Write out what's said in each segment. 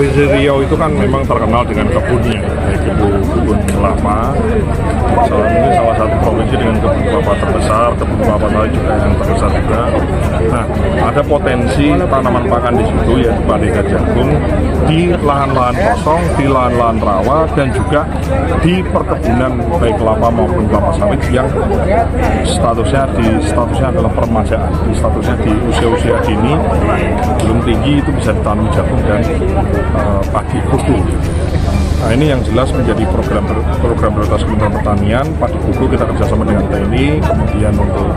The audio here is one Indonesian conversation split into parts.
Provinsi Riau itu kan memang terkenal dengan kebunnya, kebun kelapa. Salah satu provinsi dengan kebun kelapa terbesar, kebun kelapa sawit juga yang terbesar juga. Nah, ada potensi tanaman pakan di situ, yaitu padi dan jagung, di lahan-lahan kosong, di lahan-lahan rawa, dan juga di perkebunan baik kelapa maupun kelapa sawit yang statusnya adalah permajaan, statusnya di usia-usia dini belum tinggi, itu bisa ditanam jagung dan padi kuku. Nah, ini yang jelas menjadi program prioritas Kementerian Pertanian. Padi kuku kita kerjasama dengan TNI, kemudian untuk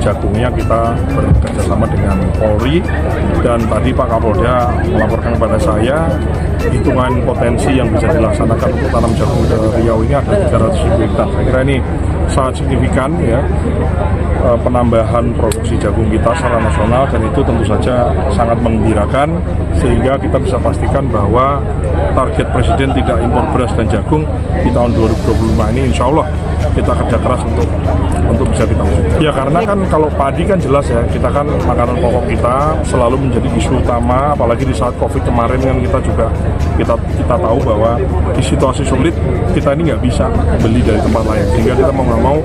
jagungnya kita bekerjasama dengan Polri, dan tadi Pak Kapolda melaporkan kepada saya hitungan potensi yang bisa dilaksanakan untuk tanam jagung di Riau ini ada 300.000 hektar. Saya kira ini sangat signifikan ya, penambahan produksi jagung kita secara nasional, dan itu tentu saja sangat menggembirakan, sehingga kita bisa pastikan bahwa target Presiden tidak impor beras dan jagung di tahun 2025 ini insya Allah kita kerja keras untuk bisa kita wujudkan. Ya, karena kan kalau padi kan jelas ya, kita kan makanan pokok kita selalu menjadi isu utama, apalagi di saat Covid kemarin kan kita tahu bahwa di situasi sulit kita ini nggak bisa beli dari tempat lain, sehingga kita mau nggak mau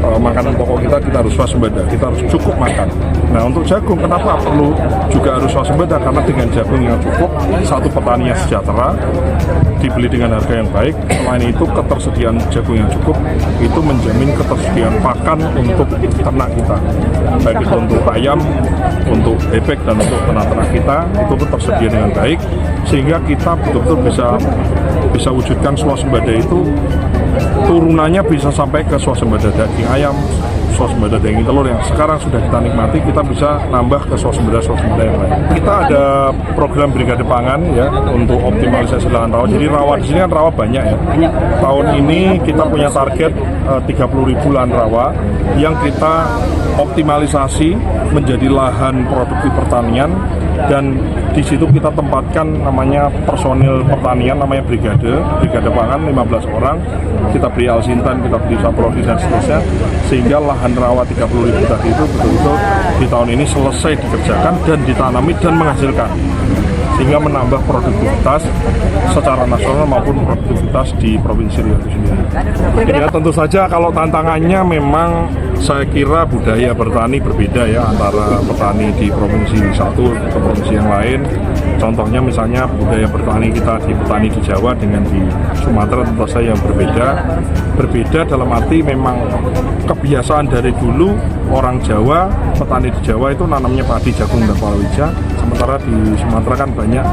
makanan pokok kita harus waspada, kita harus cukup makan. Nah, untuk jagung kenapa perlu juga harus waspada? Karena dengan jagung yang cukup, satu petani yang sejahtera, dibeli dengan harga yang baik. Selain itu, ketersediaan jagung yang cukup itu menjamin ketersediaan pakan untuk ternak kita, baik itu untuk ayam, untuk bebek, dan untuk ternak-ternak kita itu pun tersedia dengan baik, sehingga kita betul-betul bisa wujudkan swasembada itu. Turunannya bisa sampai ke swasembada daging ayam, swasembada daging telur yang sekarang sudah kita nikmati, kita bisa nambah ke swasembada yang lain. Kita ada program Brigade Pangan ya untuk optimalisasi lahan rawa. Jadi rawa di sini kan rawa banyak ya. Tahun ini kita punya target 30.000 lahan rawa yang kita optimalisasi menjadi lahan produktif pertanian, dan di situ kita tempatkan namanya personil pertanian, namanya brigade pangan 15 orang. Kita beri alsintan, kita beri saprodi dan seterusnya, sehingga lahan rawa 30.000 tadi itu betul-betul di tahun ini selesai dikerjakan dan ditanami dan menghasilkan, sehingga menambah produktivitas secara nasional maupun produktivitas di Provinsi Riau itu sendiri. Ya, tentu saja kalau tantangannya memang saya kira budaya bertani berbeda ya antara petani di provinsi satu ke provinsi yang lain. Contohnya misalnya budaya bertani kita di Jawa dengan di Sumatera tentu saja yang berbeda dalam arti memang kebiasaan dari dulu orang Jawa, petani di Jawa itu nanamnya padi, jagung, dan palawija. Sementara di Sumatera kan banyak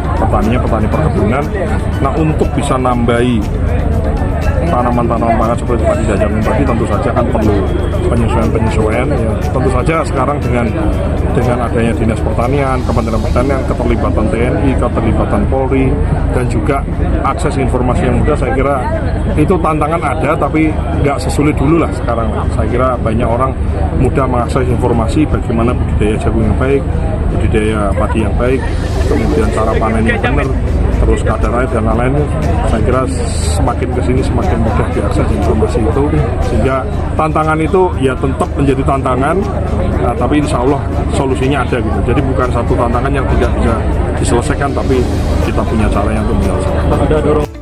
petani perkebunan. Nah, untuk bisa nambahi tanaman-tanaman pangan seperti padi dan jagung tadi tentu saja kan perlu penyesuaian ya. Tentu saja sekarang dengan adanya Dinas Pertanian, Kementerian Pertanian, keterlibatan TNI, keterlibatan Polri, dan juga akses informasi yang mudah, saya kira itu tantangan ada, tapi nggak sesulit dulu lah sekarang. Saya kira banyak orang mudah mengakses informasi bagaimana budidaya jagung yang baik, budidaya padi yang baik, kemudian cara panen yang benar, terus kadar air dan lain-lain. Saya kira semakin kesini semakin mudah diakses informasi itu, sehingga tantangan itu ya tetap menjadi tantangan, tapi insya Allah solusinya ada gitu. Jadi bukan satu tantangan yang tidak bisa diselesaikan, tapi kita punya caranya untuk menyelesaikan.